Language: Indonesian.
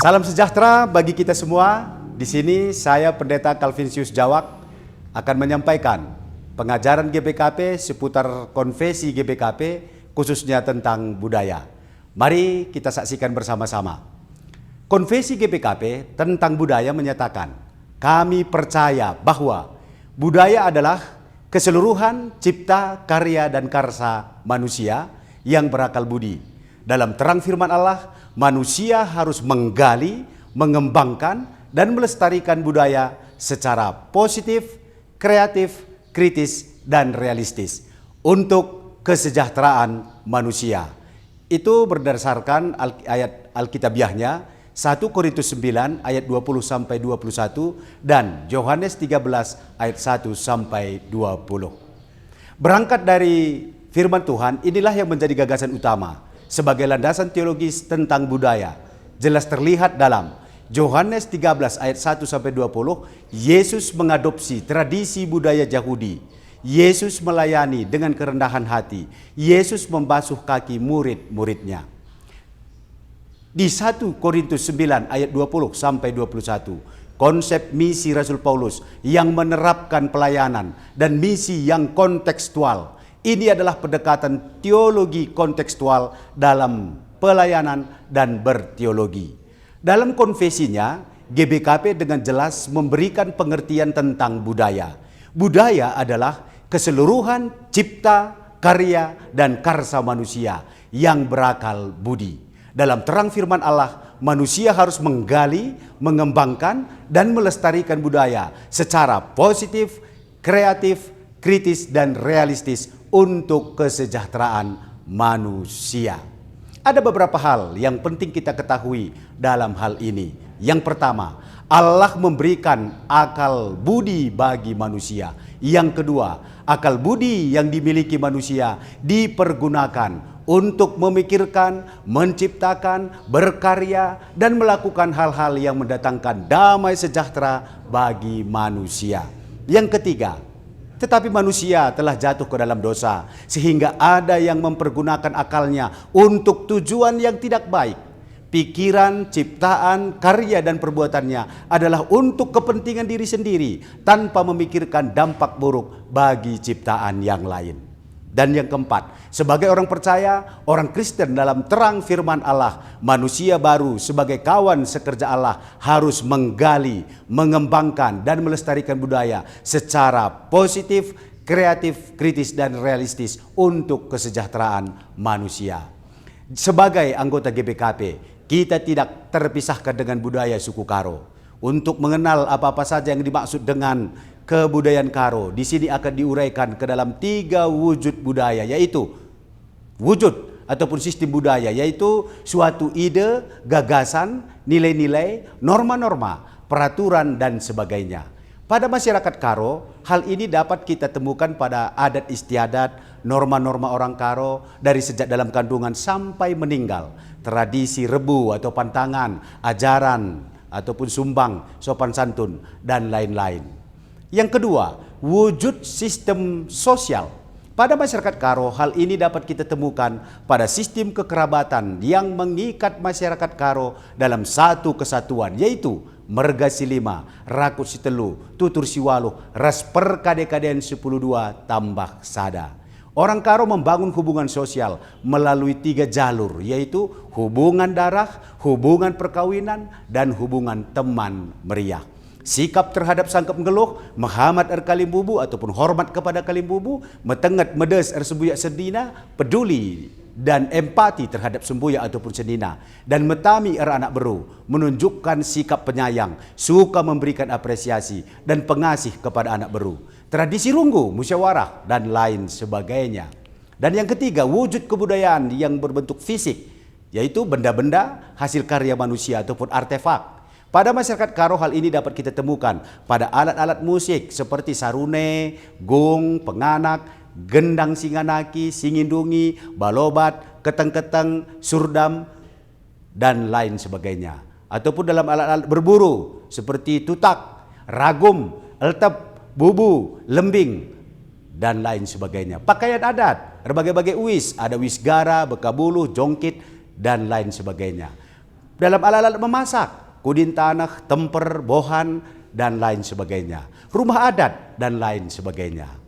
Salam sejahtera bagi kita semua. Di sini saya Pendeta Calvinsius Jawak akan menyampaikan pengajaran GBKP seputar konfesi GBKP khususnya tentang budaya. Mari kita saksikan bersama-sama. Konfesi GBKP tentang budaya menyatakan, kami percaya bahwa budaya adalah keseluruhan cipta, karya, dan karsa manusia yang berakal budi. Dalam terang firman Allah, manusia harus menggali, mengembangkan, dan melestarikan budaya secara positif, kreatif, kritis, dan realistis untuk kesejahteraan manusia. Itu berdasarkan ayat Alkitabiahnya 1 Korintus 9 ayat 20-21 dan Yohanes 13 ayat 1-20. Berangkat dari firman Tuhan, inilah yang menjadi gagasan utama sebagai landasan teologis tentang budaya. Jelas terlihat dalam Yohanes 13 ayat 1-20, Yesus mengadopsi tradisi budaya Yahudi. Yesus melayani dengan kerendahan hati. Yesus membasuh kaki murid-muridnya. Di 1 Korintus 9 ayat 20-21, konsep misi Rasul Paulus yang menerapkan pelayanan dan misi yang kontekstual. Ini adalah pendekatan teologi kontekstual dalam pelayanan dan berteologi. Dalam konfesinya, GBKP dengan jelas memberikan pengertian tentang budaya. Budaya adalah keseluruhan cipta, karya, dan karsa manusia yang berakal budi. Dalam terang firman Allah, manusia harus menggali, mengembangkan, dan melestarikan budaya secara positif, kreatif, kritis, dan realistis untuk kesejahteraan manusia. Ada beberapa hal yang penting kita ketahui dalam hal ini. Yang pertama, Allah memberikan akal budi bagi manusia. Yang kedua, akal budi yang dimiliki manusia dipergunakan untuk memikirkan, menciptakan, berkarya, dan melakukan hal-hal yang mendatangkan damai sejahtera bagi manusia. Yang ketiga, tetapi manusia telah jatuh ke dalam dosa, sehingga ada yang mempergunakan akalnya untuk tujuan yang tidak baik. Pikiran, ciptaan, karya, dan perbuatannya adalah untuk kepentingan diri sendiri, tanpa memikirkan dampak buruk bagi ciptaan yang lain. Dan yang keempat, sebagai orang percaya, orang Kristen dalam terang firman Allah, manusia baru sebagai kawan sekerja Allah harus menggali, mengembangkan, dan melestarikan budaya secara positif, kreatif, kritis, dan realistis untuk kesejahteraan manusia. Sebagai anggota GBKP, kita tidak terpisahkan dengan budaya suku Karo. Untuk mengenal apa-apa saja yang dimaksud dengan kebudayaan Karo, di sini akan diuraikan ke dalam 3 wujud budaya, yaitu wujud ataupun sistem budaya, yaitu suatu ide, gagasan, nilai-nilai, norma-norma, peraturan, dan sebagainya. Pada masyarakat Karo, hal ini dapat kita temukan pada adat istiadat, norma-norma orang Karo dari sejak dalam kandungan sampai meninggal, tradisi rebu atau pantangan, ajaran ataupun sumbang, sopan santun, dan lain-lain. Yang kedua, wujud sistem sosial. Pada masyarakat Karo, hal ini dapat kita temukan pada sistem kekerabatan yang mengikat masyarakat Karo dalam satu kesatuan, yaitu merga silima, rakut sitelu, tutur siwaluh, ras perkade-kadean 10-2 tambah sada. Orang Karo membangun hubungan sosial melalui 3 jalur, yaitu hubungan darah, hubungan perkawinan, dan hubungan teman meriah. Sikap terhadap sangkap ngeluh, Muhammad Kalimbubu ataupun hormat kepada Kalimbubu, metengat medes sembuyak sedina, peduli dan empati terhadap sembuyak ataupun sedina, dan metami anak beru, menunjukkan sikap penyayang, suka memberikan apresiasi dan pengasih kepada anak beru. Tradisi runggu, musyawarah, dan lain sebagainya. Dan yang ketiga, wujud kebudayaan yang berbentuk fisik, yaitu benda-benda hasil karya manusia ataupun artefak. Pada masyarakat Karo, hal ini dapat kita temukan pada alat-alat musik seperti sarune, gong, penganak, gendang singanaki, singindungi, balobat, keteng-keteng, surdam, dan lain sebagainya. Ataupun dalam alat-alat berburu seperti tutak, ragum, eltep, bubu, lembing, dan lain sebagainya. Pakaian adat, berbagai-bagai uis, ada wisgara, bekabulu, jongkit, dan lain sebagainya. dalam alat-alat memasak, kudin tanah, temper, bohan, dan lain sebagainya. Rumah adat, dan lain sebagainya.